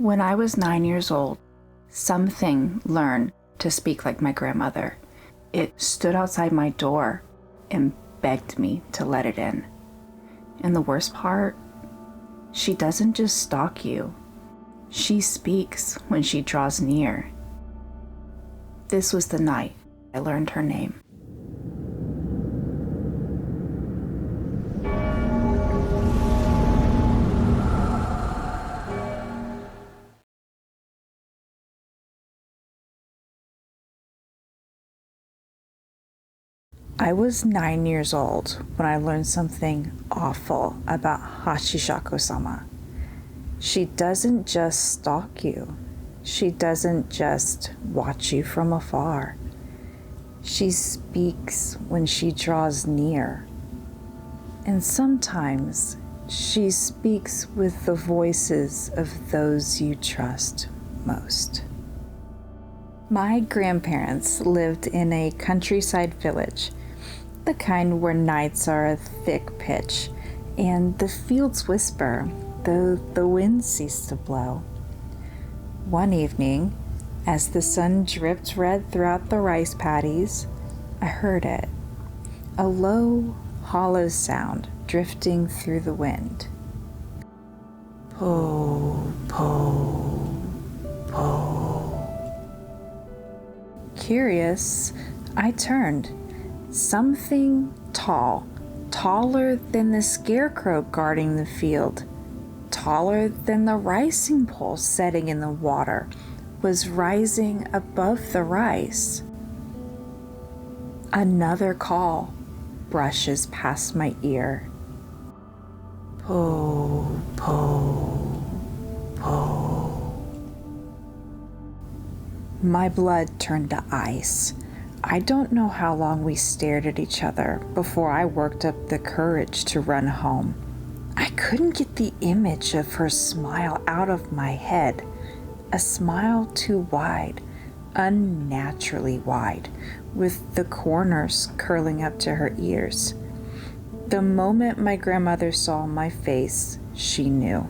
When I was 9 years old, something learned to speak like my grandmother. It stood outside my door and begged me to let it in. And the worst part, she doesn't just stalk you. She speaks when she draws near. This was the night I learned her name. I was 9 years old when I learned something awful about Hachishakusama. She doesn't just stalk you. She doesn't just watch you from afar. She speaks when she draws near. And sometimes she speaks with the voices of those you trust most. My grandparents lived in a countryside village, the kind where nights are a thick pitch and the fields whisper, though the wind ceased to blow. One evening, as the sun dripped red throughout the rice paddies, I heard it, a low, hollow sound drifting through the wind. Po, po, po. Curious, I turned. Something tall, taller than the scarecrow guarding the field, taller than the ricing pole setting in the water, was rising above the rice. Another call brushes past my ear. Po, po, po. My blood turned to ice. I don't know how long we stared at each other before I worked up the courage to run home. I couldn't get the image of her smile out of my head. A smile too wide, unnaturally wide, with the corners curling up to her ears. The moment my grandmother saw my face, she knew.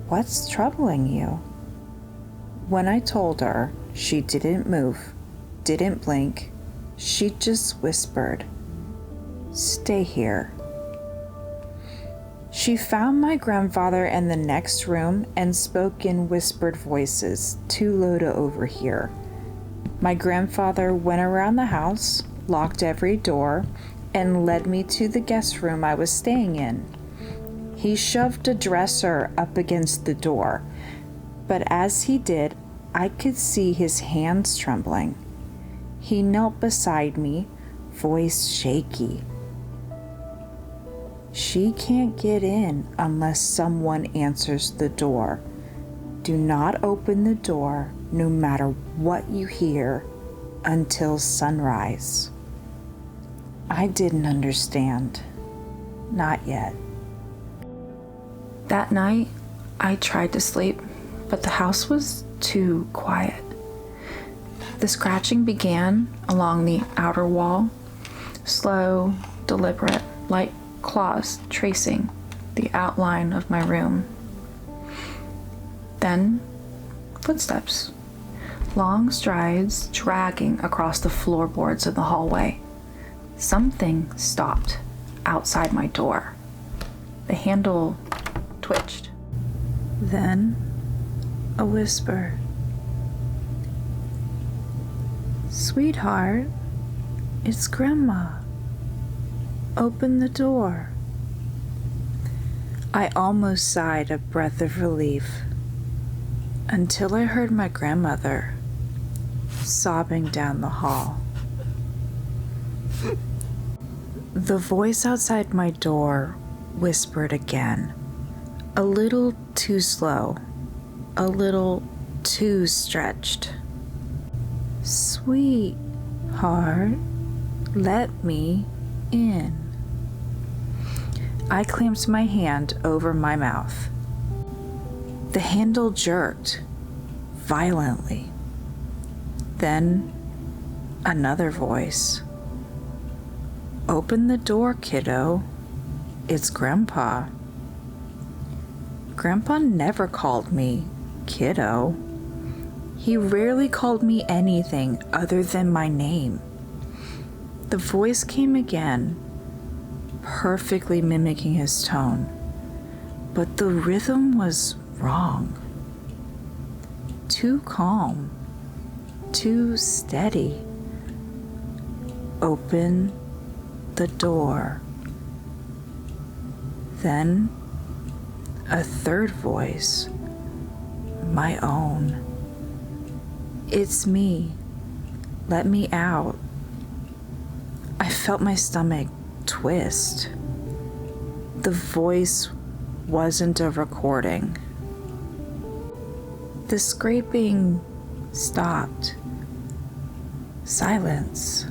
"What's troubling you?" When I told her, she didn't move, didn't blink. She just whispered, "Stay here." She found my grandfather in the next room and spoke in whispered voices, too low to overhear. My grandfather went around the house, locked every door, and led me to the guest room I was staying in. He shoved a dresser up against the door, but as he did, I could see his hands trembling. He knelt beside me, voice shaky. "She can't get in unless someone answers the door. Do not open the door, no matter what you hear, until sunrise." I didn't understand. Not yet. That night, I tried to sleep, but the house was too quiet. The scratching began along the outer wall, slow, deliberate, like claws tracing the outline of my room. Then, footsteps, long strides dragging across the floorboards of the hallway. Something stopped outside my door. The handle twitched. Then, a whisper. "Sweetheart, it's Grandma. Open the door." I almost sighed a breath of relief until I heard my grandmother sobbing down the hall. The voice outside my door whispered again, a little too slow, a little too stretched. "Sweetheart, let me in." I clamped my hand over my mouth. The handle jerked violently. Then another voice. "Open the door, kiddo. It's Grandpa." Grandpa never called me kiddo. He rarely called me anything other than my name. The voice came again, perfectly mimicking his tone, but the rhythm was wrong. Too calm, too steady. Open the door. Then a third voice, my own. It's me. Let me out. I felt my stomach twist. The voice wasn't a recording. The scraping stopped. Silence.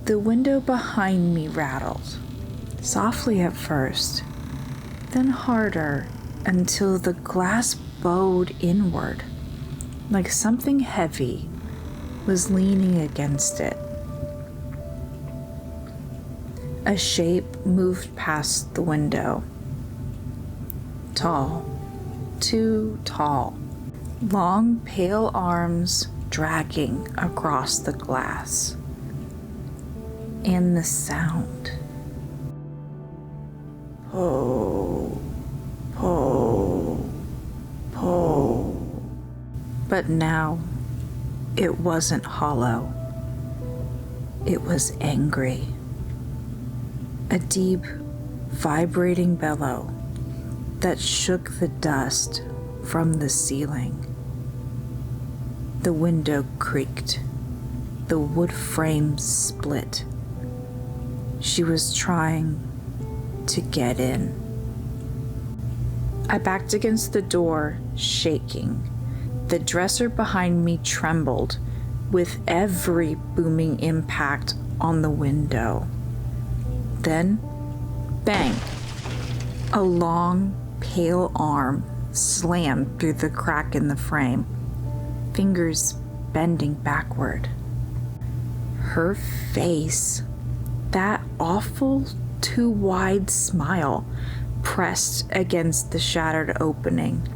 The window behind me rattled, softly at first, then harder until the glass bowed inward, like something heavy was leaning against it. A shape moved past the window. Tall, too tall, long pale arms dragging across the glass. And the sound. Po, po, po. But now it wasn't hollow. It was angry. A deep, vibrating bellow that shook the dust from the ceiling. The window creaked. The wood frame split. She was trying to get in. I backed against the door, shaking. The dresser behind me trembled with every booming impact on the window. Then, bang! A long, pale arm slammed through the crack in the frame, fingers bending backward. Her face, that awful, too wide smile, pressed against the shattered opening,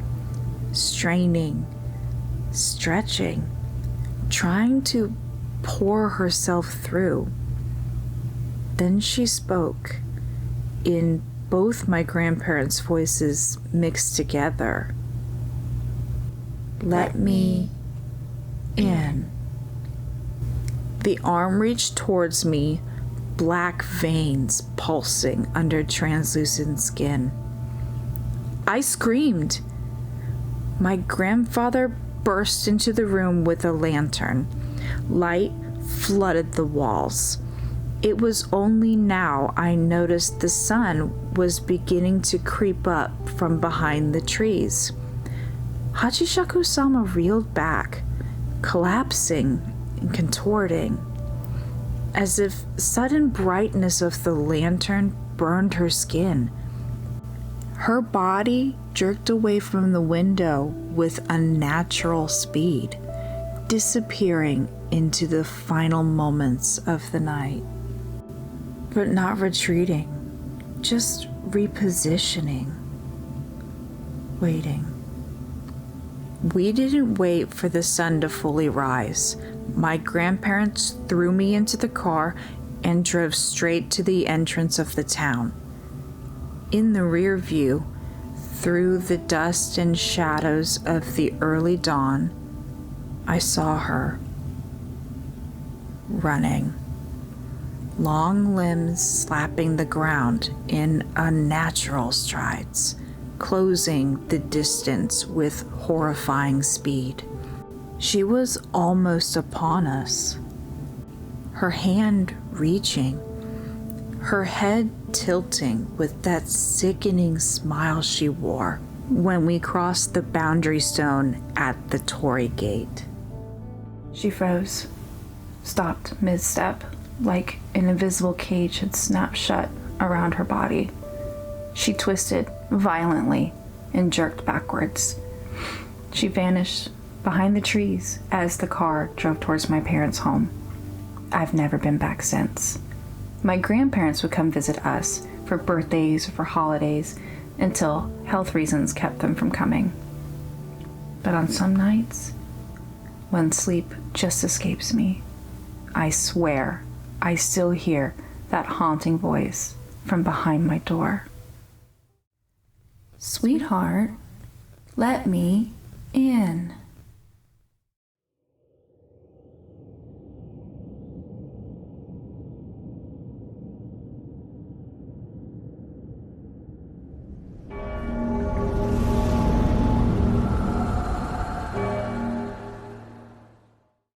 straining, stretching, trying to pour herself through. Then she spoke, in both my grandparents' voices mixed together. Let me in. The arm reached towards me, black veins pulsing under translucent skin. I screamed. My grandfather burst into the room with a lantern. Light flooded the walls. It was only now I noticed the sun was beginning to creep up from behind the trees. Hachishakusama reeled back, collapsing and contorting, as if sudden brightness of the lantern burned her skin. Her body jerked away from the window with unnatural speed, disappearing into the final moments of the night. But not retreating, just repositioning, waiting. We didn't wait for the sun to fully rise. My grandparents threw me into the car and drove straight to the entrance of the town. In the rear view, through the dust and shadows of the early dawn, I saw her running, long limbs slapping the ground in unnatural strides, closing the distance with horrifying speed. She was almost upon us, her hand reaching, her head tilting with that sickening smile she wore when we crossed the boundary stone at the Torii gate. She froze, stopped mid-step, like an invisible cage had snapped shut around her body. She twisted violently and jerked backwards. She vanished behind the trees as the car drove towards my parents' home. I've never been back since. My grandparents would come visit us for birthdays or for holidays until health reasons kept them from coming. But on some nights, when sleep just escapes me, I swear I still hear that haunting voice from behind my door. "Sweetheart, let me in."